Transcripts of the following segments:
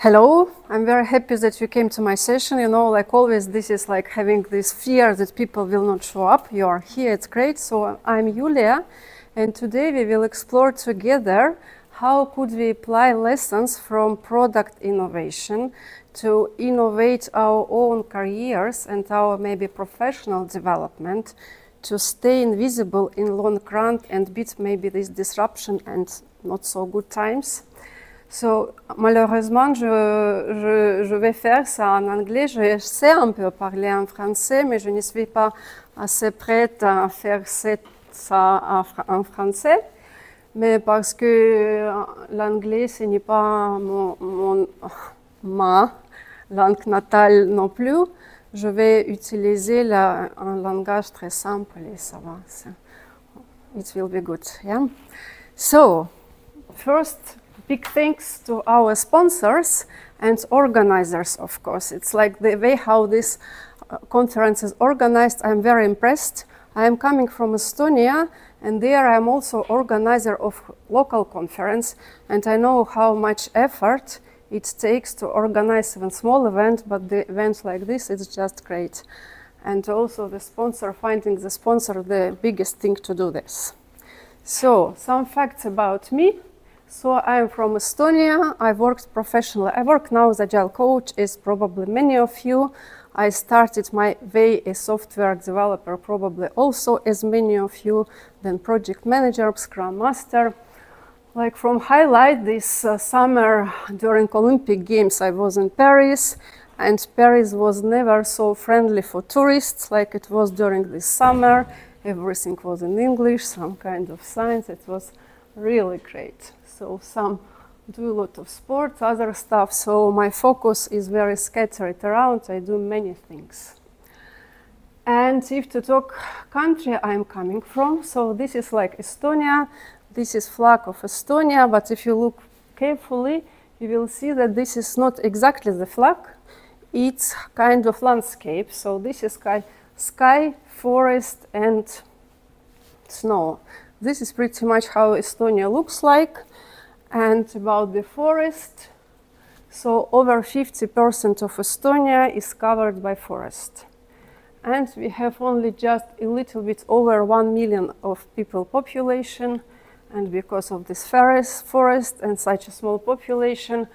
Hello, I'm very happy that you came to my session. You know, like always, this is like having this fear that people will not show up. You are here, it's great. So I'm Julia, and today we will explore together how could we apply lessons from product innovation to innovate our own careers and our maybe professional development to stay invisible in long run and beat maybe this disruption and not so good times. So, malheureusement, je vais faire ça en anglais. Je sais un peu parler en français, mais je ne suis pas assez prête à faire ça en français. Mais parce que l'anglais, ce n'est pas ma langue natale non plus, je vais utiliser un langage très simple et ça va. So, it will be good, yeah? So, first, big thanks to our sponsors and organizers, of course. It's like the way how this conference is organized. I'm very impressed. I am coming from Estonia, and there I'm also organizer of local conference, and I know how much effort it takes to organize even small event, but the events like this is just great. And also the sponsor, finding the sponsor, the biggest thing to do this. So, some facts about me. So I am from Estonia. I worked professionally. I work now as Agile coach, as probably many of you. I started my way as software developer, probably also as many of you, then project manager, Scrum Master. Like from highlight this summer during Olympic Games, I was in Paris, and Paris was never so friendly for tourists like it was during this summer. Everything was in English, some kind of signs. It was really great. So some do a lot of sports, other stuff. So my focus is very scattered around. I do many things. And if to talk country I'm coming from, so this is like Estonia. This is flag of Estonia. But if you look carefully, you will see that this is not exactly the flag. It's kind of landscape. So this is sky, forest, and snow. This is pretty much how Estonia looks like. And about the forest, so over 50% of Estonia is covered by forest. And we have only just a little bit over 1 million of people population. And because of this forest and such a small population,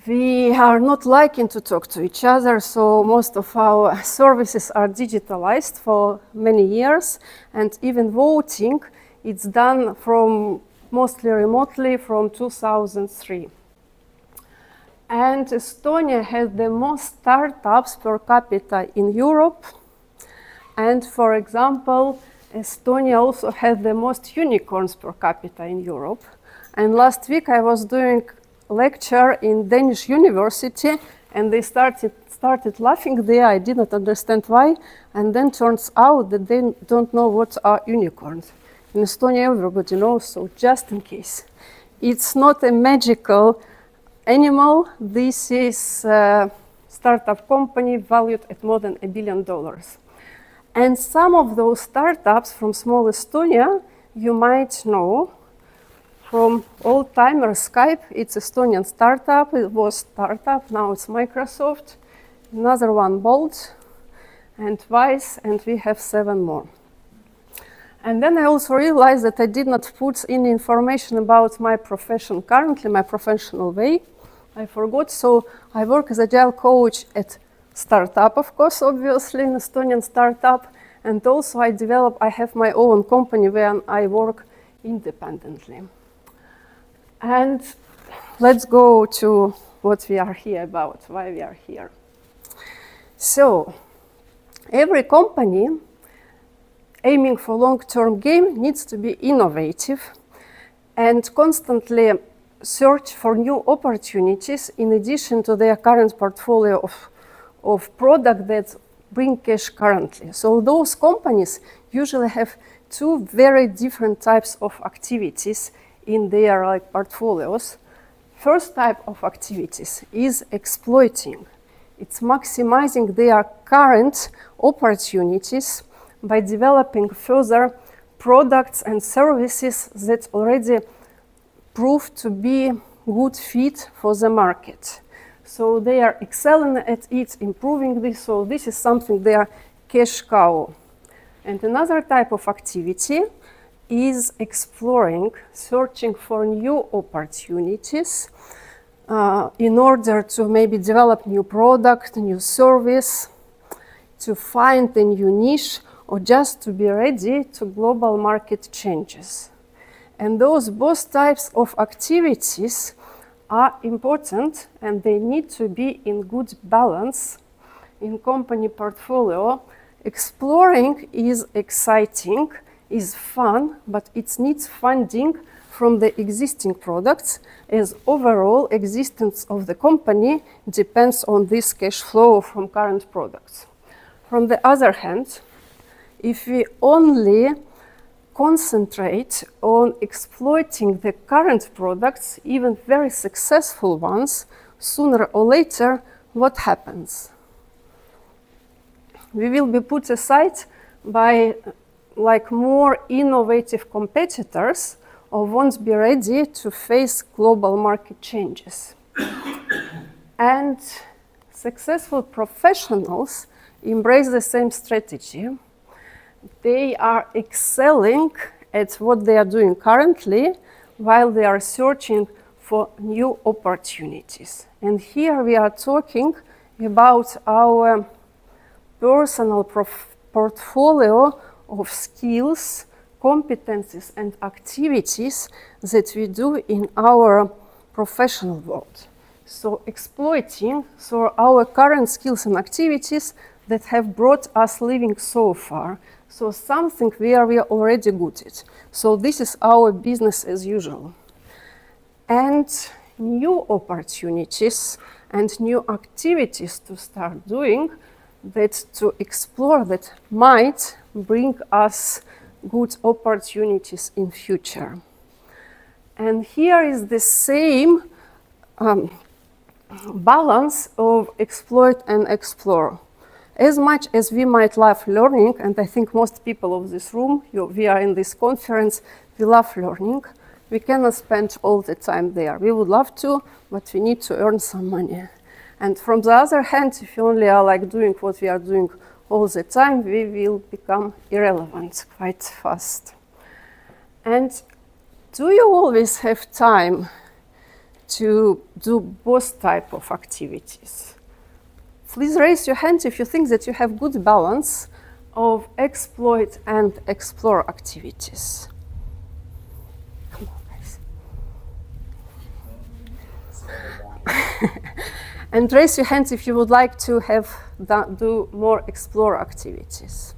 we are not liking to talk to each other. So most of our services are digitalized for many years. And even voting, it's done from mostly remotely from 2003. And Estonia has the most startups per capita in Europe. And for example, Estonia also has the most unicorns per capita in Europe. And last week I was doing a lecture in Danish university, and they started laughing there. I did not understand why. And then turns out that they don't know what are unicorns. In Estonia, everybody knows, so just in case. It's not a magical animal. This is a startup company valued at more than $1 billion. And some of those startups from small Estonia, you might know from old-timer Skype. It's Estonian startup. It was startup, now it's Microsoft. Another one, Bolt, and Vice, and we have 7 more. And then I also realized that I did not put in information about my profession currently, my professional way. I forgot. So I work as Agile coach at startup, of course, obviously, an Estonian startup. And also I have my own company where I work independently. And let's go to what we are here about, why we are here. So every company aiming for long-term game needs to be innovative and constantly search for new opportunities in addition to their current portfolio of products that bring cash currently. So those companies usually have 2 very different types of activities in their portfolios. First type of activities is exploiting. It's maximizing their current opportunities by developing further products and services that already prove to be good fit for the market. So they are excelling at it, improving this. So this is something they are cash cow. And another type of activity is exploring, searching for new opportunities in order to maybe develop new product, new service, to find a new niche, or just to be ready to global market changes. And those both types of activities are important, and they need to be in good balance in company portfolio. Exploring is exciting, is fun, but it needs funding from the existing products, as overall existence of the company depends on this cash flow from current products. From the other hand, if we only concentrate on exploiting the current products, even very successful ones, sooner or later, what happens? We will be put aside by like more innovative competitors, or won't be ready to face global market changes. And successful professionals embrace the same strategy. They are excelling at what they are doing currently while they are searching for new opportunities. And here we are talking about our personal portfolio of skills, competencies, and activities that we do in our professional world. So exploiting our current skills and activities that have brought us living so far. So something where we are already good at. So this is our business as usual. And new opportunities and new activities to start doing, that to explore, that might bring us good opportunities in future. And here is the same balance of exploit and explore. As much as we might love learning, and I think most people of this room, we are in this conference, we love learning, we cannot spend all the time there. We would love to, but we need to earn some money. And from the other hand, if you only are like doing what we are doing all the time, we will become irrelevant quite fast. And do you always have time to do both type of activities? Please raise your hand if you think that you have good balance of exploit and explore activities. Come on, guys. And raise your hands if you would like to do more explore activities.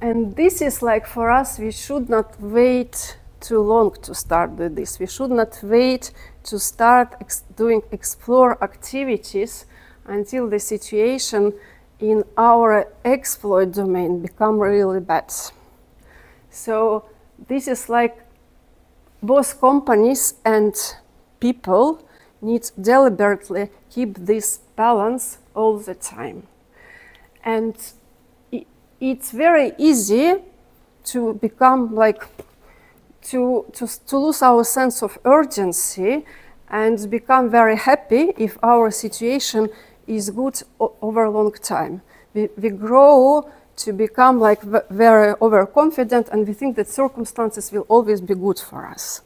And this is like for us, we should not wait too long to start with this. We should not wait to start doing explore activities until the situation in our exploit domain become really bad. So this is like both companies and people need deliberately keep this balance all the time. And it's very easy to become like, to lose our sense of urgency and become very happy if our situation is good over a long time. We grow to become like very overconfident, and we think that circumstances will always be good for us.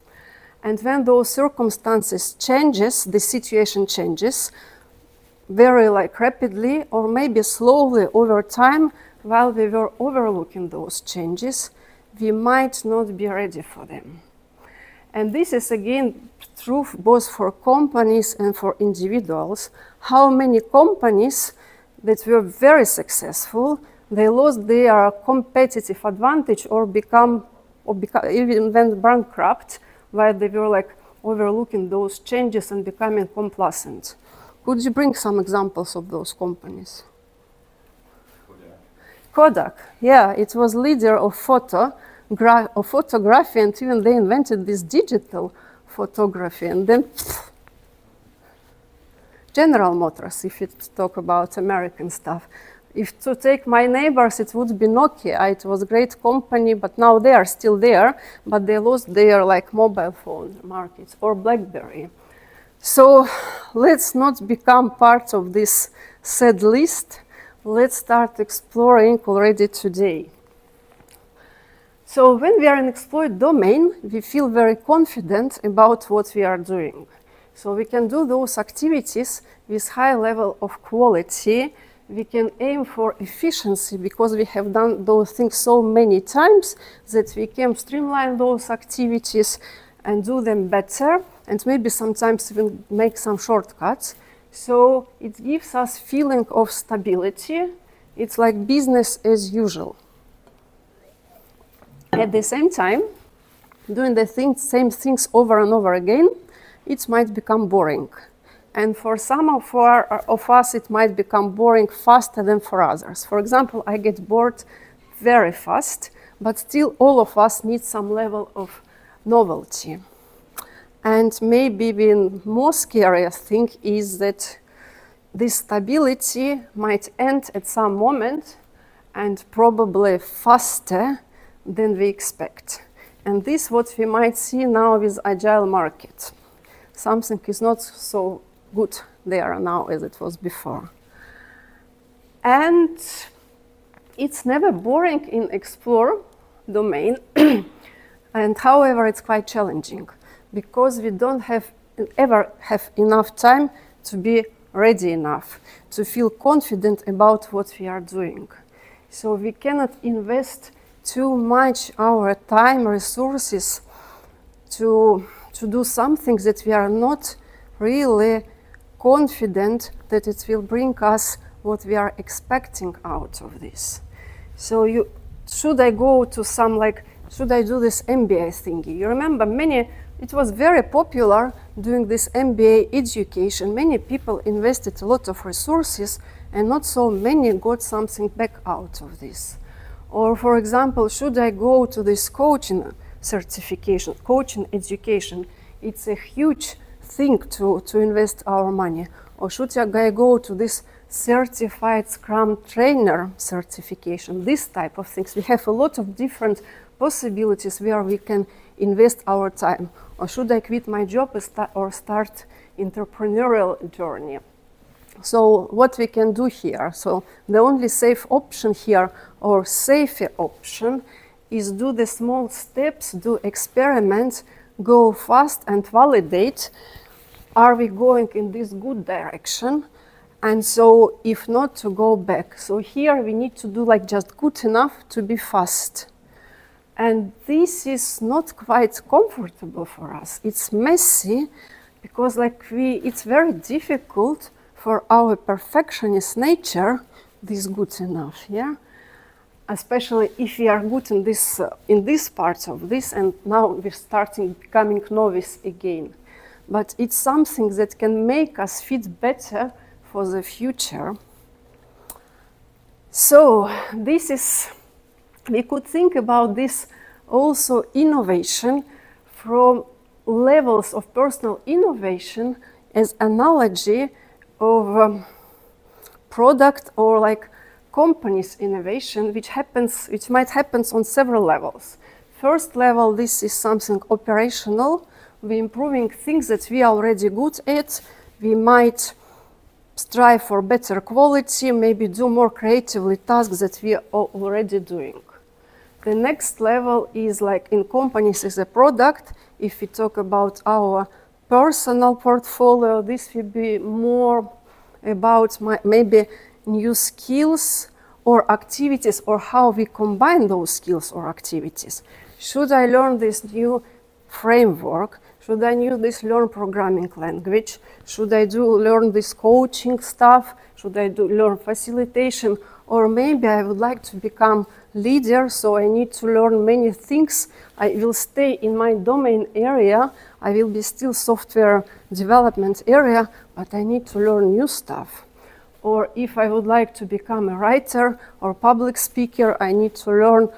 And when those circumstances changes, the situation changes very like rapidly or maybe slowly over time, while we were overlooking those changes, we might not be ready for them. And this is again true both for companies and for individuals. How many companies that were very successful, they lost their competitive advantage or even went bankrupt, while they were like overlooking those changes and becoming complacent. Could you bring some examples of those companies? Kodak, yeah, it was leader of photography, and even they invented this digital photography. And then General Motors, if you talk about American stuff. If to take my neighbors, it would be Nokia. It was a great company, but now they are still there, but they lost their like mobile phone markets, or BlackBerry. So let's not become part of this sad list. Let's start exploring already today. So when we are in exploit domain, we feel very confident about what we are doing. So we can do those activities with high level of quality. We can aim for efficiency because we have done those things so many times that we can streamline those activities and do them better, and maybe sometimes even make some shortcuts. So it gives us feeling of stability. It's like business as usual. At the same time, doing the same things over and over again, it might become boring. And for some of us, it might become boring faster than for others. For example, I get bored very fast, but still all of us need some level of novelty. And maybe the most scary thing is that this stability might end at some moment and probably faster than we expect. And this is what we might see now with Agile market. Something is not so good there now as it was before. And it's never boring in Explore domain. And however, it's quite challenging because we don't ever have enough time to be ready enough, to feel confident about what we are doing. So we cannot invest too much our time, resources to do something that we are not really confident that it will bring us what we are expecting out of this. So should I go to should I do this MBA thingy? You remember it was very popular doing this MBA education. Many people invested a lot of resources and not so many got something back out of this. Or for example, should I go to this coaching certification, coaching education? It's a huge thing to invest our money. Or should I go to this certified Scrum trainer certification? This type of things. We have a lot of different possibilities where we can invest our time. Or should I quit my job or start entrepreneurial journey? So what we can do here? So the only safe option here, or safer option, is do the small steps, do experiments, go fast and validate. Are we going in this good direction? And so if not, to go back. So here we need to do just good enough to be fast. And this is not quite comfortable for us. It's messy because it's very difficult for our perfectionist nature, this good enough, yeah? Especially if we are good in this part of this, and now we're starting becoming novice again. But it's something that can make us fit better for the future. So we could think about this also innovation from levels of personal innovation as analogy of product or company's innovation, which might happen on several levels. First level, this is something operational. We're improving things that we are already good at. We might strive for better quality, maybe do more creatively tasks that we are already doing. The next level is in companies as a product. If we talk about our personal portfolio, this will be more about maybe new skills or activities, or how we combine those skills or activities. Should I learn this new framework? Should I learn programming language? Should I learn this coaching stuff? Should I learn facilitation? Or maybe I would like to become leader, so I need to learn many things. I will stay in my domain area. I will be still software development area, but I need to learn new stuff. Or if I would like to become a writer or public speaker, I need to learn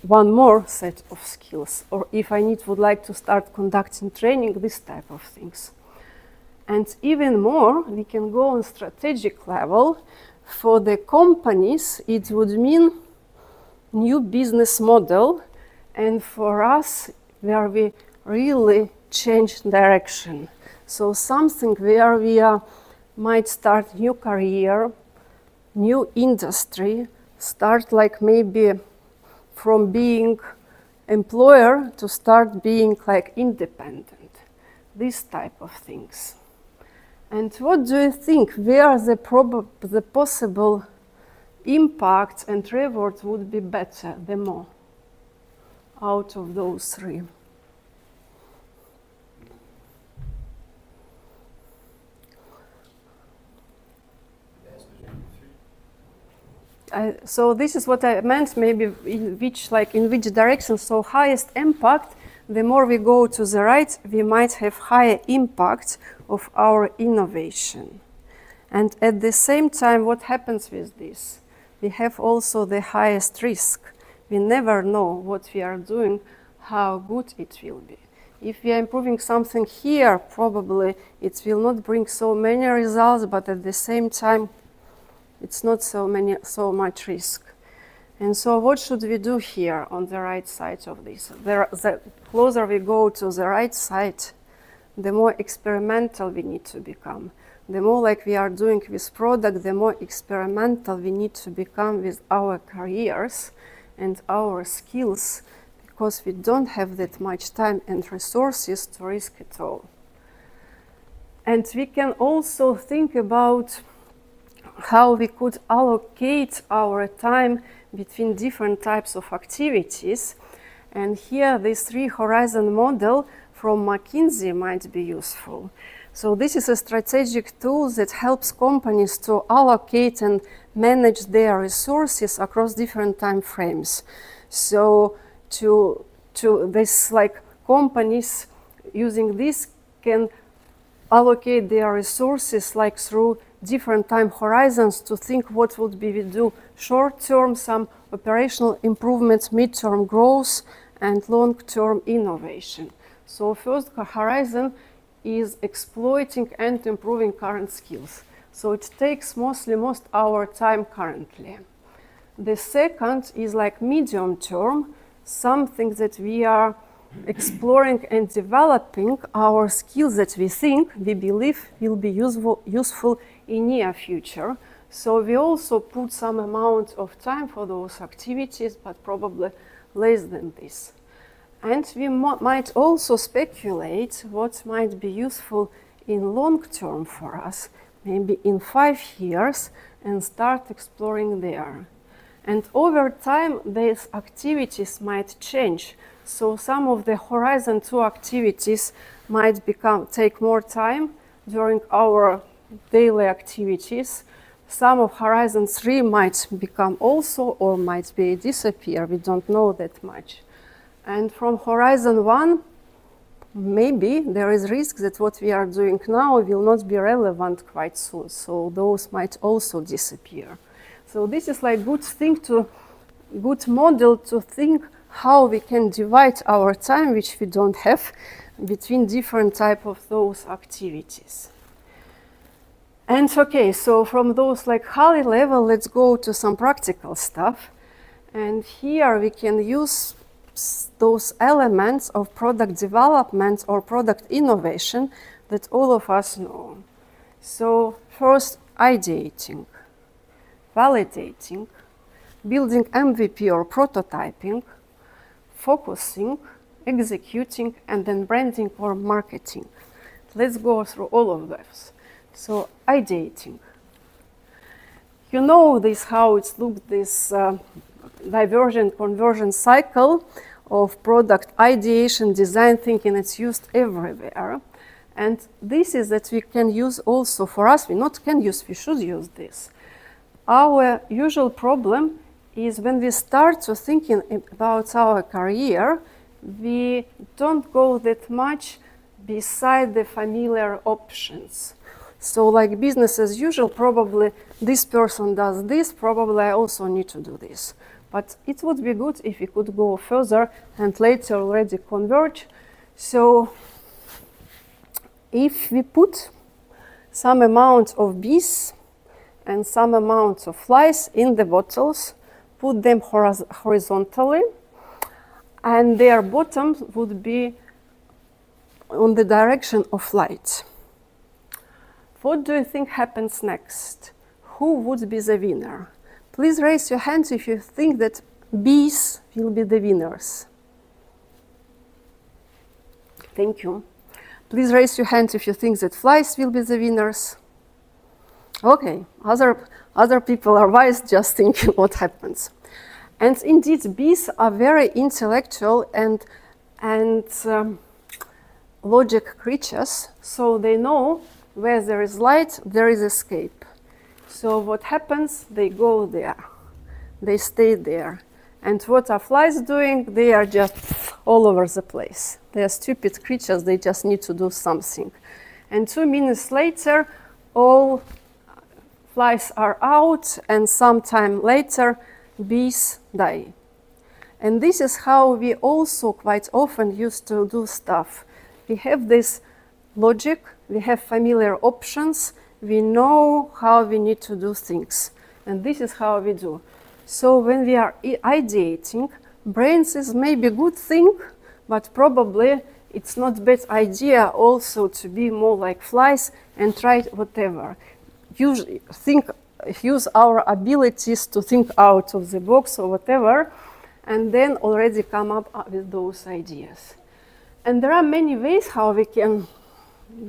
one more set of skills. Or if I would like to start conducting training, this type of things. And even more, we can go on strategic level. For the companies, it would mean new business model. And for us, where we really change direction. So something where we might start new career, new industry, start like maybe from being employer to start being like independent, this type of things. And what do you think, where the possible impact and reward would be better, the more, out of those three? So this is what I meant, maybe in which direction. So highest impact, the more we go to the right, we might have higher impact of our innovation. And at the same time, what happens with this? We have also the highest risk. We never know what we are doing, how good it will be. If we are improving something here, probably it will not bring so many results, but at the same time, it's not so much risk. And so what should we do here on the right side of this? The closer we go to the right side, the more experimental we need to become. The more like we are doing with product, the more experimental we need to become with our careers and our skills, because we don't have that much time and resources to risk it all. And we can also think about how we could allocate our time between different types of activities. And here, this 3-horizon model from McKinsey might be useful. So this is a strategic tool that helps companies to allocate and manage their resources across different time frames. So to this, like, companies using this can allocate their resources like through different time horizons to think what would we do short-term, some operational improvements, mid-term growth, and long-term innovation. So first horizon is exploiting and improving current skills. So it takes most our time currently. The second is like medium-term, something that we are exploring and developing our skills that we think, we believe will be useful in near future. So we also put some amount of time for those activities, but probably less than this. And we might also speculate what might be useful in long term for us, maybe in 5 years, and start exploring there. And over time, these activities might change. So some of the Horizon 2 activities might take more time during our daily activities. Some of Horizon 3 might become also, or might be disappear. We don't know that much. And from Horizon 1, maybe there is risk that what we are doing now will not be relevant quite soon. So those might also disappear. So this is like good model to think how we can divide our time, which we don't have, between different type of those activities. And okay, so from those like high level, let's go to some practical stuff. And here we can use those elements of product development or product innovation that all of us know. So first, ideating, validating, building MVP or prototyping, focusing, executing, and then branding or marketing. Let's go through all of those. So ideating. You know this, how it's looked, this divergent conversion cycle of product ideation, design thinking. It's used everywhere. And this is that we can use also for us. We should use this. Our usual problem is when we start to thinking about our career, we don't go that much beside the familiar options. So like business as usual, probably this person does this, probably I also need to do this. But it would be good if we could go further and later already converge. So if we put some amount of bees and some amount of flies in the bottles, put them horizontally, and their bottom would be on the direction of light. What do you think happens next? Who would be the winner? Please raise your hands if you think that bees will be the winners. Thank you. Please raise your hands if you think that flies will be the winners. Okay, other people are wise, just thinking what happens. And indeed, bees are very intellectual and logic creatures, so they know where there is light, there is escape. So what happens? They go there. They stay there. And what are flies doing? They are just all over the place. They are stupid creatures. They just need to do something. And 2 minutes later, all flies are out, and sometime later, bees die. And this is how we also quite often used to do stuff. We have this logic, we have familiar options, we know how we need to do things. And this is how we do. So when we are ideating, brains is maybe a good thing, but probably it's not a bad idea also to be more like flies and try whatever. Use our abilities to think out of the box or whatever, and then already come up with those ideas. And there are many ways how we can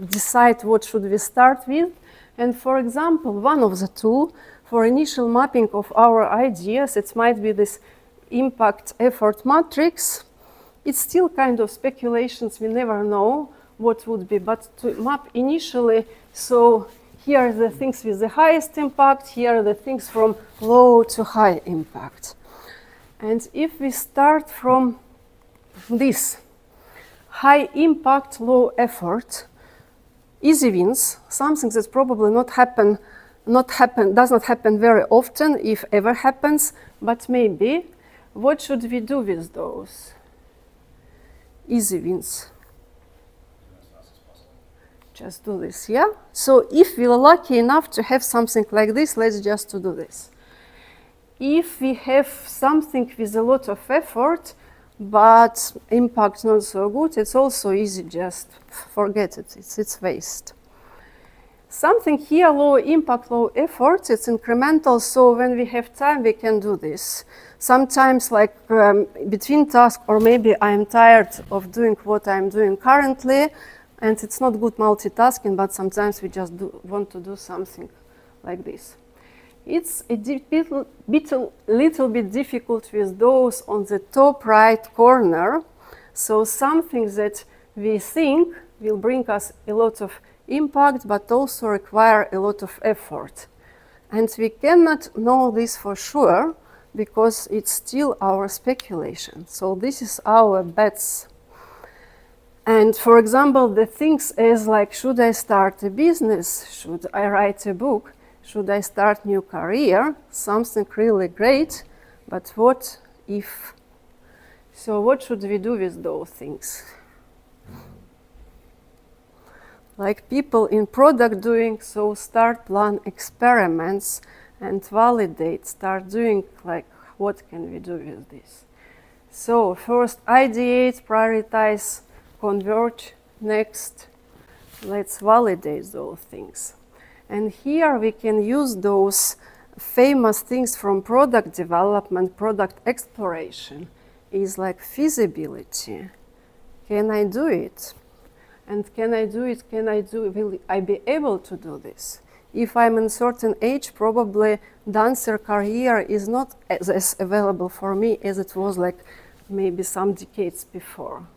decide what should we start with. And for example, one of the tools for initial mapping of our ideas, it might be this impact effort matrix. It's still kind of speculations, we never know what would be, but to map initially, so here are the things with the highest impact, here are the things from low to high impact. And if we start from this high impact, low effort, easy wins, something that's probably does not happen very often, if ever happens, but maybe. What should we do with those easy wins? Just do this, yeah? So if we're lucky enough to have something like this, let's just do this. If we have something with a lot of effort, but impact not so good, it's also easy, just forget it, it's waste. Something here, low impact, low effort, it's incremental, so when we have time, we can do this. Sometimes like between tasks, or maybe I'm tired of doing what I'm doing currently, and it's not good multitasking, but sometimes we just want to do something like this. It's a little bit difficult with those on the top right corner. So something that we think will bring us a lot of impact, but also require a lot of effort. And we cannot know this for sure, because it's still our speculation. So this is our bets. And for example, the things is like, should I start a business? Should I write a book? Should I start a new career? Something really great, but what if? So what should we do with those things? Like people in product doing, so start plan experiments and validate, start doing like, what can we do with this? So first ideate, prioritize, converge, next, let's validate those things. And here we can use those famous things from product development, product exploration, is like feasibility. Can I do it? And can I do it? Will I be able to do this? If I'm in a certain age, probably dancer career is not as available for me as it was like maybe some decades before.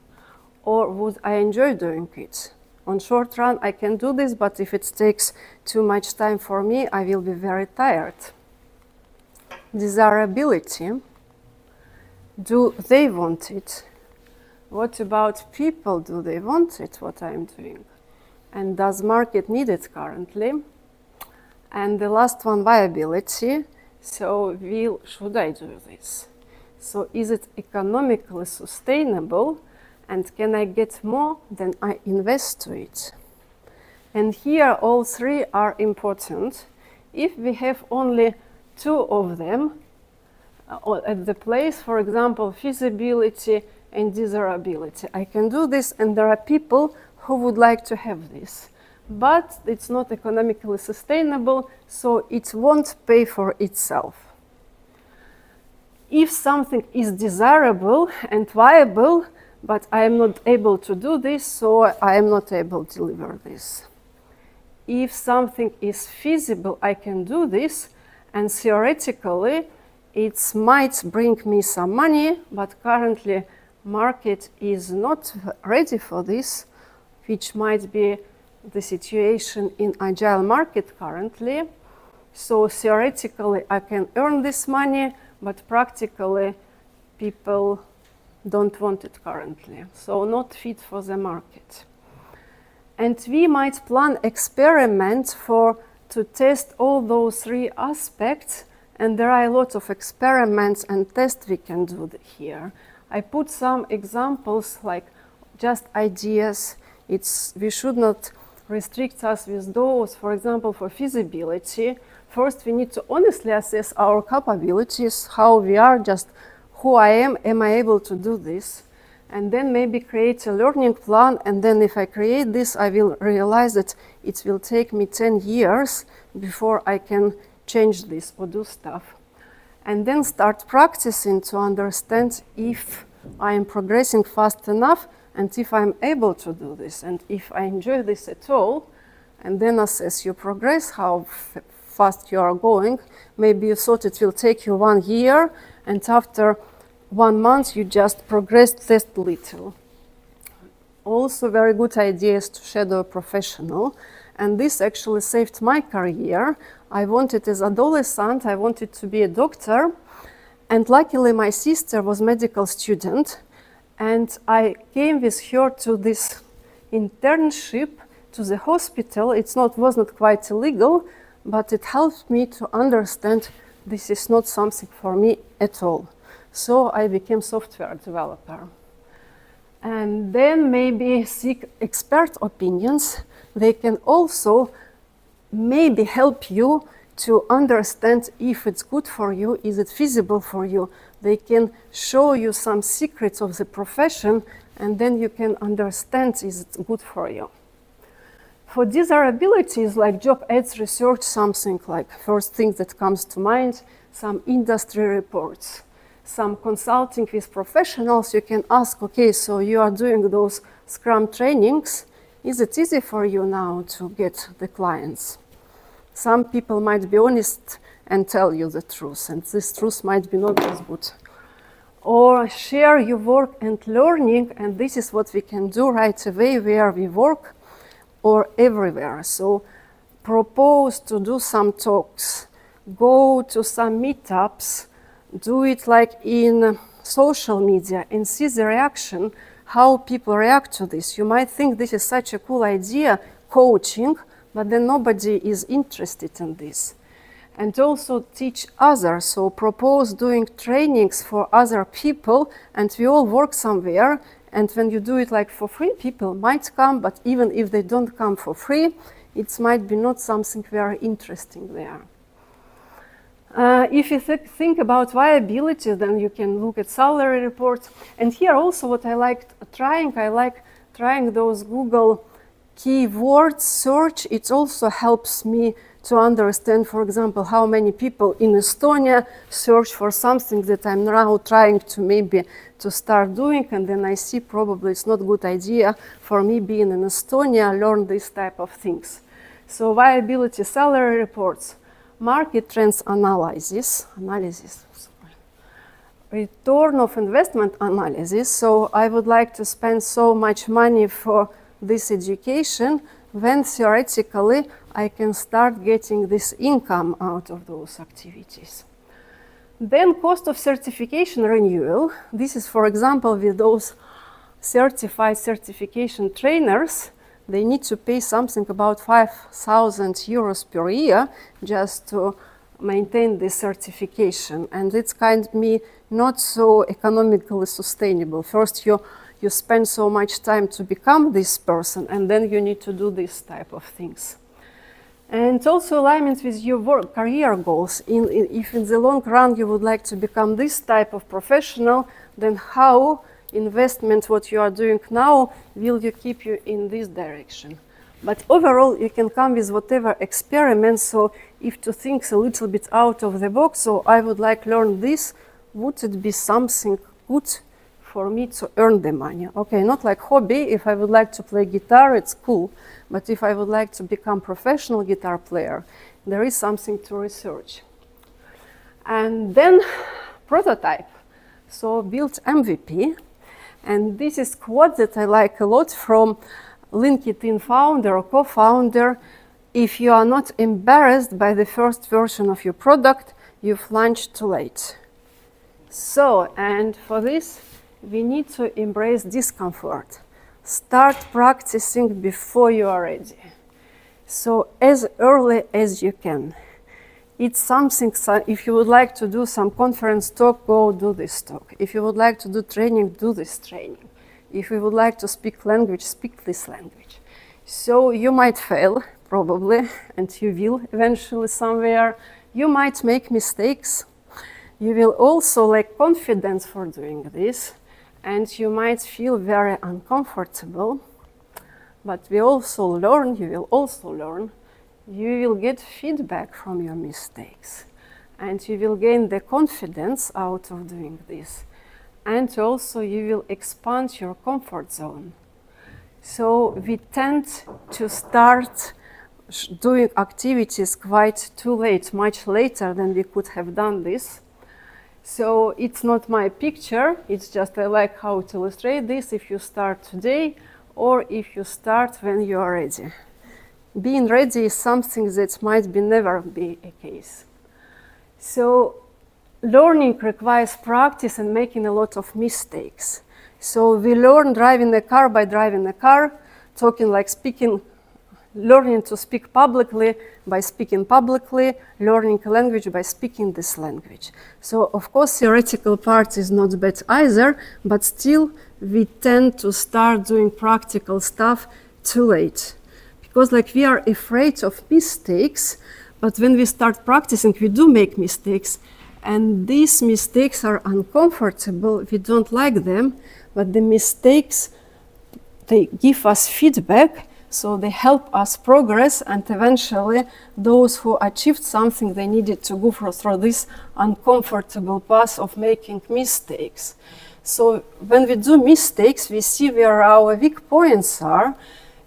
Or would I enjoy doing it? On short run, I can do this, but if it takes too much time for me, I will be very tired. Desirability. Do they want it? What about people? Do they want it, what I'm doing? And does market need it currently? And the last one, viability. So should I do this? So is it economically sustainable? And can I get more than I invest to it? And here all three are important. If we have only two of them at the place, for example, feasibility and desirability, I can do this, and there are people who would like to have this. but it's not economically sustainable, so it won't pay for itself. If something is desirable and viable, but I am not able to do this, so I am not able to deliver this. If something is feasible, I can do this, and theoretically, it might bring me some money, but currently, market is not ready for this, which might be the situation in Agile market currently. So theoretically, I can earn this money, but practically, people don't want it currently. So not fit for the market. And we might plan experiments to test all those three aspects, and there are a lot of experiments and tests we can do here. I put some examples, like just ideas. We should not restrict us with those. For example, for feasibility, first we need to honestly assess our capabilities, how we are, just who I am I able to do this? And then maybe create a learning plan, and then if I create this, I will realize that it will take me 10 years before I can change this or do stuff. And then start practicing to understand if I am progressing fast enough and if I'm able to do this and if I enjoy this at all, and then assess your progress, how fast you are going. Maybe you thought it will take you 1 year, and after 1 month you just progressed just little. Also very good idea is to shadow a professional, and this actually saved my career. I wanted, as adolescent, I wanted to be a doctor, and luckily my sister was a medical student, and I came with her to this internship to the hospital. It was not quite illegal, but it helped me to understand this is not something for me at all. So I became software developer. And then maybe seek expert opinions. They can also maybe help you to understand if it's good for you, is it feasible for you. They can show you some secrets of the profession, and then you can understand is it good for you. For desirabilities like job ads research, something like first thing that comes to mind, some industry reports, some consulting with professionals. You can ask, okay, so you are doing those Scrum trainings. Is it easy for you now to get the clients? Some people might be honest and tell you the truth, and this truth might be not as good. Or share your work and learning, and this is what we can do right away where we work or everywhere. So propose to do some talks, go to some meetups, do it like in social media and see the reaction, how people react to this. You might think this is such a cool idea, coaching, but then nobody is interested in this. And also teach others, so propose doing trainings for other people, and we all work somewhere, and when you do it like for free, people might come, but even if they don't come for free, it might be not something very interesting there. If you think about viability, then you can look at salary reports. And here also what I like trying those Google keyword search. It also helps me to understand, for example, how many people in Estonia search for something that I'm now trying to maybe to start doing, and then I see probably it's not a good idea for me being in Estonia, learn this type of things. So viability salary reports, market trends analysis, return of investment analysis. So I would like to spend so much money for this education when theoretically I can start getting this income out of those activities. Then cost of certification renewal. This is, for example, with those certified certification trainers, they need to pay something about 5,000 euros per year just to maintain this certification. And it's kind of me not so economically sustainable. First, you spend so much time to become this person, and then you need to do this type of things. And also alignment with your work, career goals. If in the long run you would like to become this type of professional, then how investment, what you are doing now, will you keep you in this direction? But overall, you can come with whatever experiment. So if to think a little bit out of the box, so I would like to learn this, would it be something good for me to earn the money? Okay, not like hobby. If I would like to play guitar, it's cool. But if I would like to become professional guitar player, there is something to research. And then prototype. So build MVP. And this is quote that I like a lot from LinkedIn founder or co-founder. If you are not embarrassed by the first version of your product, you've launched too late. So, and for this, we need to embrace discomfort. Start practicing before you are ready. So as early as you can. It's something, if you would like to do some conference talk, go do this talk. If you would like to do training, do this training. If you would like to speak language, speak this language. So you might fail, probably, and you will eventually somewhere. You might make mistakes. You will also lack confidence for doing this, and you might feel very uncomfortable. But we also learn, you will also learn. You will get feedback from your mistakes, and you will gain the confidence out of doing this. And also you will expand your comfort zone. So we tend to start doing activities quite too late, much later than we could have done this. So it's not my picture, it's just I like how to illustrate this if you start today or if you start when you are ready. Being ready is something that might never be a case. So learning requires practice and making a lot of mistakes. So we learn driving a car by driving a car, talking like speaking, learning to speak publicly by speaking publicly, learning a language by speaking this language. So of course theoretical part is not bad either, but still we tend to start doing practical stuff too late. Because like we are afraid of mistakes, but when we start practicing, we do make mistakes. And these mistakes are uncomfortable, we don't like them, but the mistakes, they give us feedback, so they help us progress, and eventually those who achieved something, they needed to go through this uncomfortable path of making mistakes. So when we do mistakes, we see where our weak points are,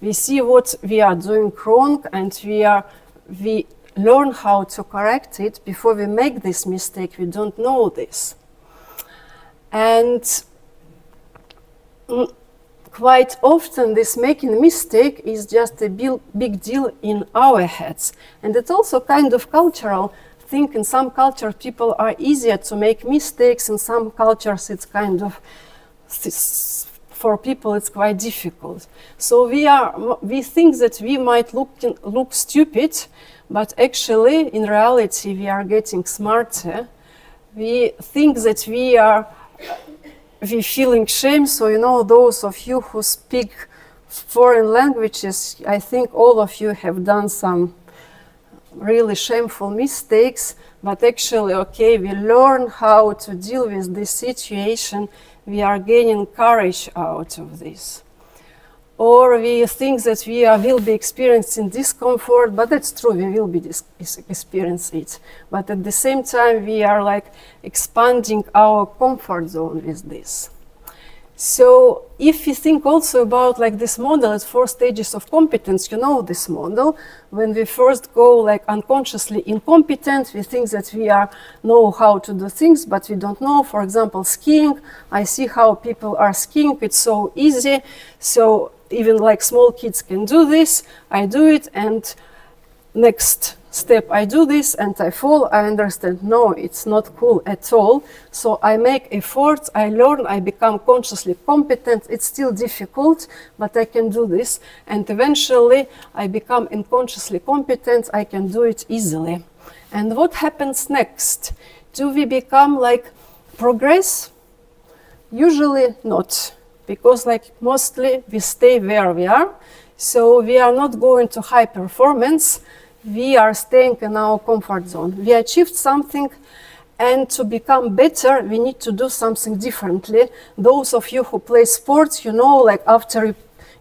we see what we are doing wrong, and we learn how to correct it before we make this mistake. We don't know this. And quite often this making a mistake is just a big deal in our heads. And it's also kind of cultural thing. In some cultures people are easier to make mistakes, in some cultures it's kind of, for people it's quite difficult. So we think that we might look stupid, but actually in reality we are getting smarter. We think that we feeling shame. So you know, those of you who speak foreign languages, I think all of you have done some really shameful mistakes, but actually, okay, we learn how to deal with this situation. We are gaining courage out of this. Or we think that we will be experiencing discomfort, but that's true, we will be experiencing it. But at the same time, we are like expanding our comfort zone with this. So if you think also about like this model, it's 4 stages of competence, you know this model. When we first go like unconsciously incompetent, we think that we know how to do things, but we don't know. For example, skiing, I see how people are skiing, it's so easy. So even like small kids can do this, I do it, and next step I do this and I fall, I understand, no, it's not cool at all. So I make efforts, I learn, I become consciously competent. It's still difficult, but I can do this. And eventually I become unconsciously competent, I can do it easily. And what happens next? Do we become like progress? Usually not, because like mostly we stay where we are. So we are not going to high performance. We are staying in our comfort zone. We achieved something, and to become better, we need to do something differently. Those of you who play sports, you know, like after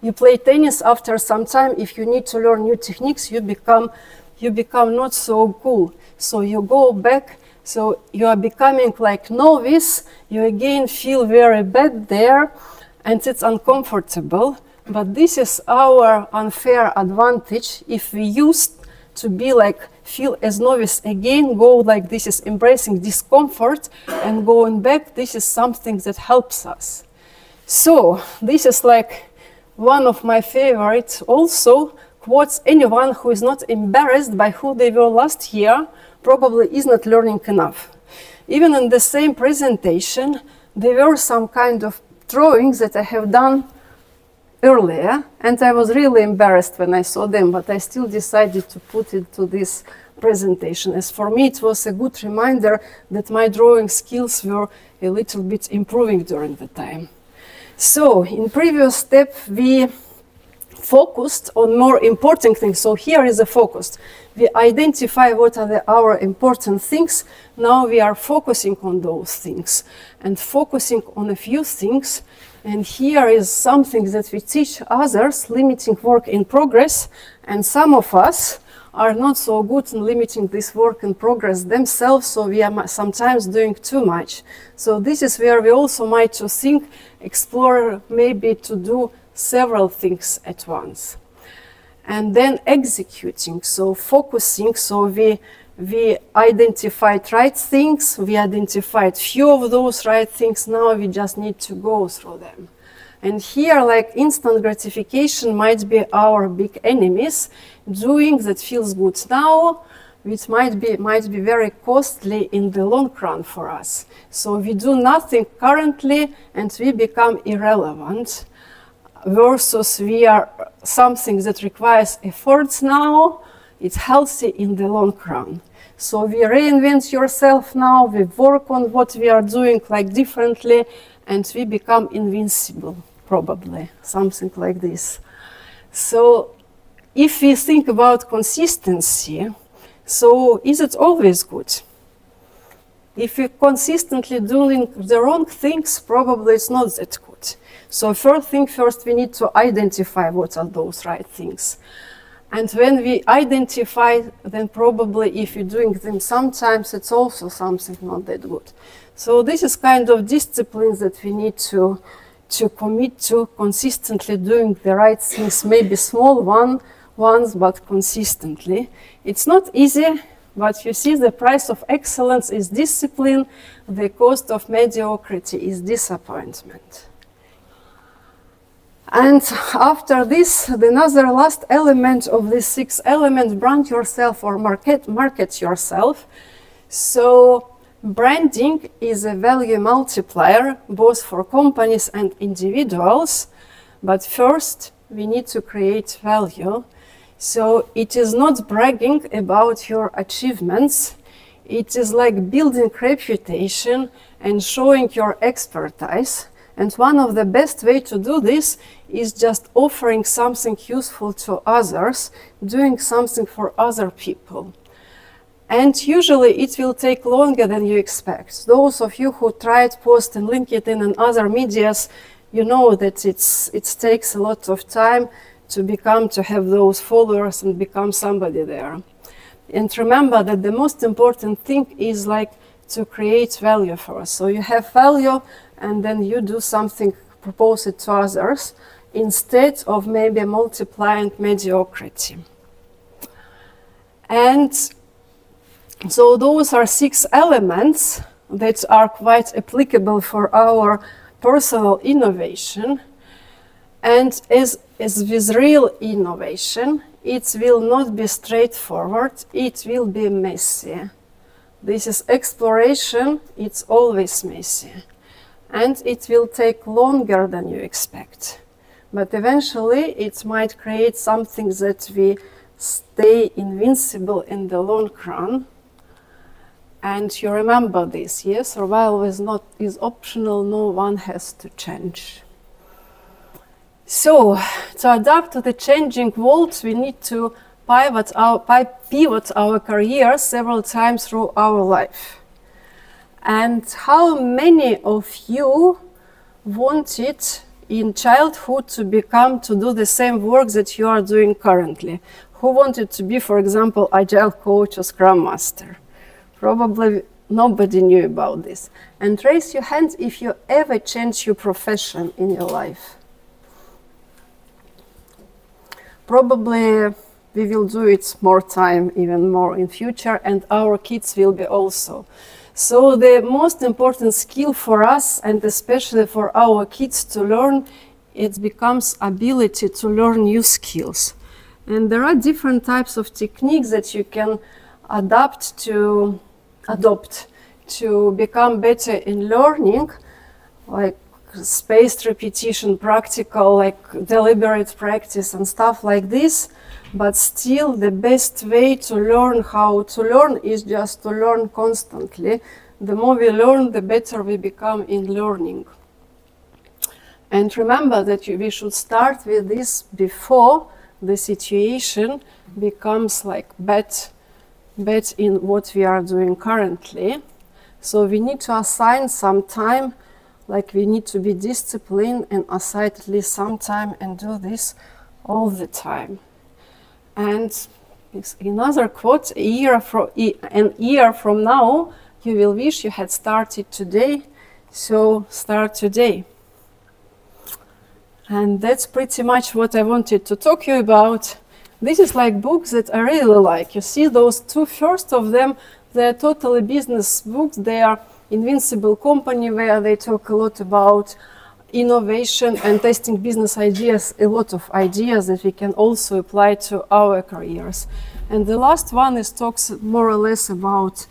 you play tennis after some time. If you need to learn new techniques, you become not so cool. So you go back. So you are becoming like novice. You again feel very bad there, and it's uncomfortable. But this is our unfair advantage. If we used to be like, feel as novice again, go like this is embracing discomfort and going back, this is something that helps us. So this is like one of my favorites also quotes. Anyone who is not embarrassed by who they were last year probably is not learning enough. Even in the same presentation, there were some kind of drawings that I have done earlier, and I was really embarrassed when I saw them, but I still decided to put it to this presentation, as for me it was a good reminder that my drawing skills were a little bit improving during the time. So in previous step we focused on more important things. So here is a focus. We identify what are our important things. Now we are focusing on those things and focusing on a few things. And here is something that we teach others, limiting work in progress. And some of us are not so good in limiting this work in progress themselves, so we are sometimes doing too much. So this is where we also might to think, explore, maybe to do several things at once. And then executing, so focusing, so we identified right things, we identified few of those right things, now we just need to go through them. And here, like instant gratification might be our big enemies. Doing that feels good now, which might be very costly in the long run for us. So we do nothing currently and we become irrelevant, versus we are something that requires efforts now, it's healthy in the long run. So we reinvent yourself now, we work on what we are doing like differently, and we become invincible, probably, something like this. So if we think about consistency, so is it always good? If we're consistently doing the wrong things, probably it's not that good. So first we need to identify what are those right things. And when we identify, then probably if you're doing them sometimes, it's also something not that good. So this is kind of discipline that we need to commit to, consistently doing the right things, maybe small ones, but consistently. It's not easy, but you see the price of excellence is discipline, the cost of mediocrity is disappointment. And after this, another last element of this 6 elements, brand yourself or market yourself. So branding is a value multiplier, both for companies and individuals. But first, we need to create value. So it is not bragging about your achievements. It is like building reputation and showing your expertise. And one of the best way to do this is just offering something useful to others, doing something for other people. And usually it will take longer than you expect. Those of you who tried post in LinkedIn and other medias, you know that it takes a lot of time to have those followers and become somebody there. And remember that the most important thing is like to create value for us. So you have value and then you do something, propose it to others, instead of maybe multiplying mediocrity. And so those are 6 elements that are quite applicable for our personal innovation. And as with real innovation, it will not be straightforward, it will be messy. This is exploration, it's always messy. And it will take longer than you expect. But eventually it might create something that we stay invincible in the long run. And you remember this, yes? Survival is optional, no one has to change. So, to adapt to the changing world, we need to pivot our career several times through our life. And how many of you wanted in childhood to do the same work that you are doing currently? Who wanted to be, for example, Agile coach or Scrum Master? Probably nobody knew about this. And raise your hands if you ever change your profession in your life. Probably we will do it more time, even more in future, and our kids will be also. So the most important skill for us, and especially for our kids to learn, it becomes ability to learn new skills. And there are different types of techniques that you can adopt to become better in learning, like spaced repetition, practical, like deliberate practice and stuff like this. But still, the best way to learn how to learn is just to learn constantly. The more we learn, the better we become in learning. And remember that we should start with this before the situation becomes like bad in what we are doing currently. So we need to assign some time, like we need to be disciplined and assign at least some time and do this all the time. And another quote, an year from now, you will wish you had started today, so start today. And that's pretty much what I wanted to talk to you about. This is like books that I really like. You see those two first of them, they're totally business books. They are Invincible Company, where they talk a lot about innovation and testing business ideas, a lot of ideas that we can also apply to our careers. And the last one talks more or less about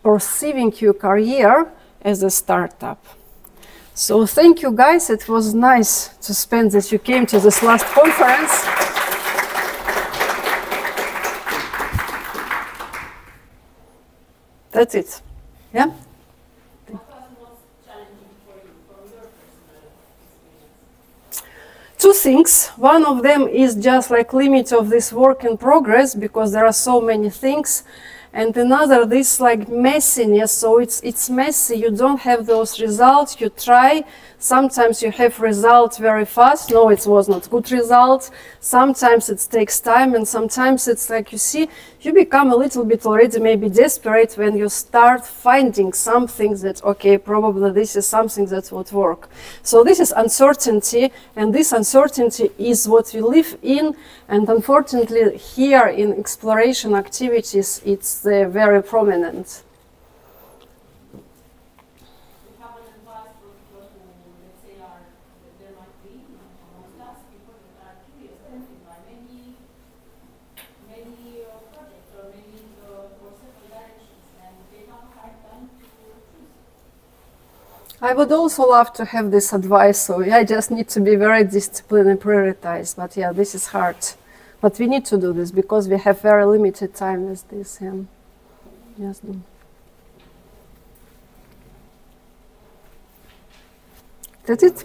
perceiving your career as a startup. So thank you guys, it was nice to spend that you came to this last conference. That's it. Yeah? Two things. One of them is just like limit of this work in progress, because there are so many things. And another, this like messiness, so it's messy, you don't have those results, you try, sometimes you have results very fast, no, it was not good results, sometimes it takes time, and sometimes it's like, you see, you become a little bit already maybe desperate when you start finding something that, okay, probably this is something that would work. So this is uncertainty, and this uncertainty is what we live in, and unfortunately here in exploration activities, it's very prominent. I would also love to have this advice, so I just need to be very disciplined and prioritize. But yeah, this is hard. But we need to do this because we have very limited time with this. Yes. That's it?